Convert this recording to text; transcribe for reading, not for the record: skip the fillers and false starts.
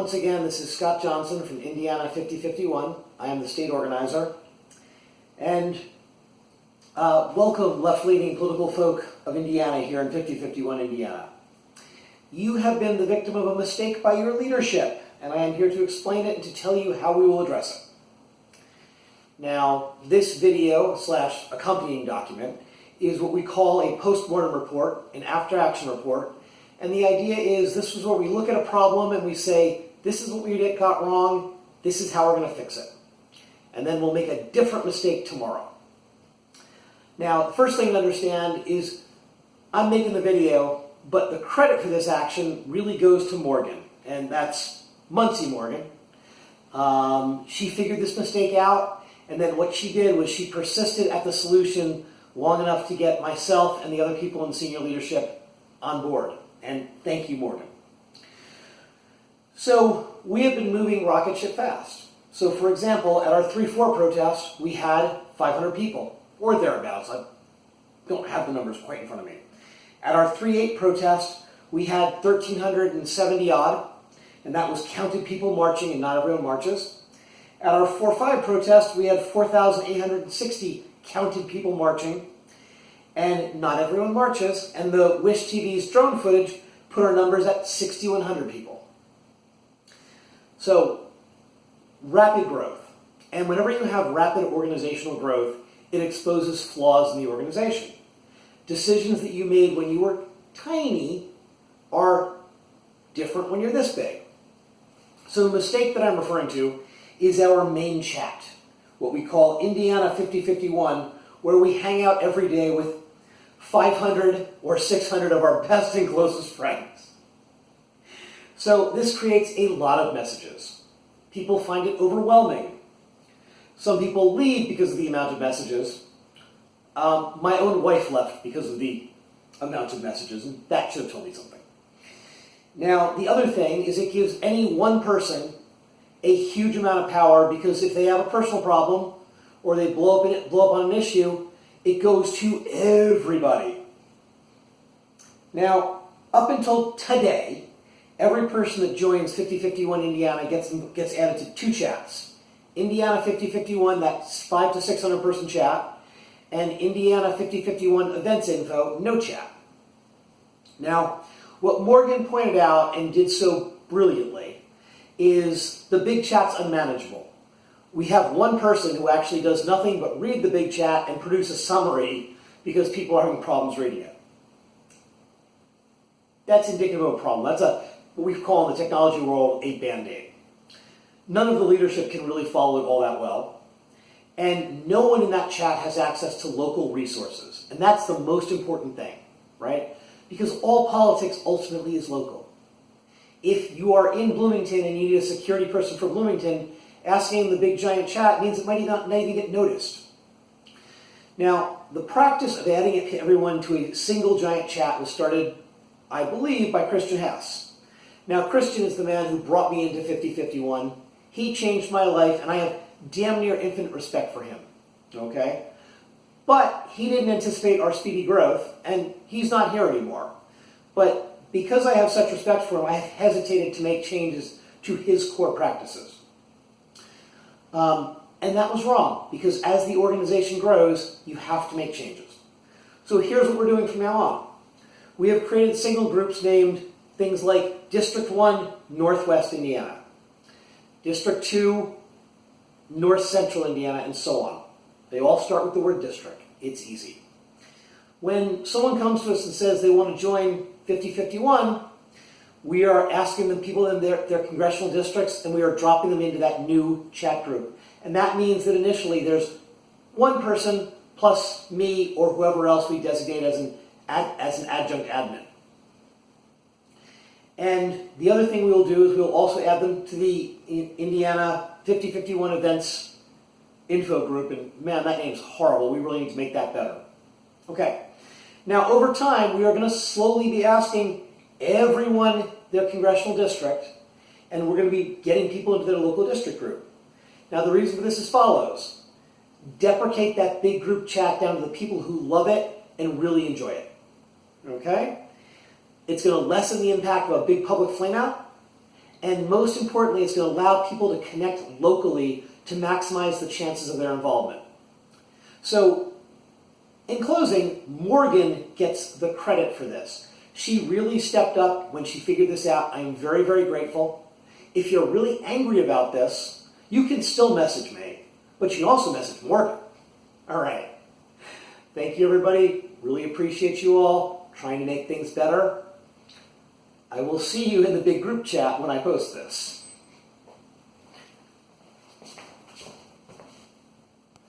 once again, this is Scott Johnson from Indiana 5051. I am the state organizer. And welcome, left-leaning political folk of Indiana here in 5051 Indiana. You have been the victim of a mistake by your leadership, and I am here to explain it and to tell you how we will address it. Now, this video / accompanying document is what we call a post-mortem report, an after-action report. And the idea is this is where we look at a problem and we say, this is what we got wrong, this is how we're going to fix it. And then we'll make a different mistake tomorrow. Now, the first thing to understand is I'm making the video, but the credit for this action really goes to Morgan, and that's Muncie Morgan. She figured this mistake out, and then what she did was she persisted at the solution long enough to get myself and the other people in senior leadership on board. And thank you, Morgan. So we have been moving rocket ship fast. So for example, at our 3-4 protest, we had 500 people, or thereabouts. I don't have the numbers quite in front of me. At our 3-8 protest, we had 1,370 odd, and that was counted people marching, and not everyone marches. At our 4-5 protest, we had 4,860 counted people marching, and not everyone marches, and the Wish TV's drone footage put our numbers at 6,100 people. So, rapid growth. And whenever you have rapid organizational growth, it exposes flaws in the organization. Decisions that you made when you were tiny are different when you're this big. So the mistake that I'm referring to is our main chat, what we call Indiana 5051, where we hang out every day with 500 or 600 of our best and closest friends. So this creates a lot of messages. People find it overwhelming. Some people leave because of the amount of messages. My own wife left because of the amount of messages, and that should have told me something. Now, the other thing is it gives any one person a huge amount of power, because if they have a personal problem or they blow up on an issue, it goes to everybody. Now, up until today, every person that joins 5051 Indiana gets added to 2 chats. Indiana 5051, that's 500 to 600 person chat, and Indiana 5051 events info, no chat. Now, what Morgan pointed out and did so brilliantly is the big chat's unmanageable. We have one person who actually does nothing but read the big chat and produce a summary because people are having problems reading it. That's indicative of a problem. That's what we call in the technology world a band-aid. None of the leadership can really follow it all that well. And no one in that chat has access to local resources. And that's the most important thing, right? Because all politics ultimately is local. If you are in Bloomington and you need a security person for Bloomington, asking in the big giant chat means it might not even get noticed. Now, the practice of adding everyone to a single giant chat was started, I believe, by Christian Hess. Now, Christian is the man who brought me into 5051. He changed my life, and I have damn near infinite respect for him, okay? But he didn't anticipate our speedy growth, and he's not here anymore. But because I have such respect for him, I have hesitated to make changes to his core practices. And that was wrong, because as the organization grows, you have to make changes. So here's what we're doing from now on. We have created single groups named things like District 1, Northwest Indiana, District 2, North Central Indiana, and so on. They all start with the word district. It's easy. When someone comes to us and says they want to join 5051, we are asking the people in their congressional districts, and we are dropping them into that new chat group. And that means that initially there's one person plus me or whoever else we designate as an adjunct admin. And the other thing we will do is we'll also add them to the Indiana 5051 events info group. And man, that name's horrible. We really need to make that better. Okay. Now, over time, we are going to slowly be asking everyone their congressional district, and we're going to be getting people into their local district group. Now, the reason for this is as follows. Deprecate that big group chat down to the people who love it and really enjoy it. Okay? It's going to lessen the impact of a big public flameout, And most importantly, it's going to allow people to connect locally to maximize the chances of their involvement. So, in closing, Morgan gets the credit for this. She really stepped up when she figured this out. I am very, very grateful. If you're really angry about this, you can still message me, but you can also message Morgan. All right. Thank you, everybody. Really appreciate you all trying to make things better. I will see you in the big group chat when I post this.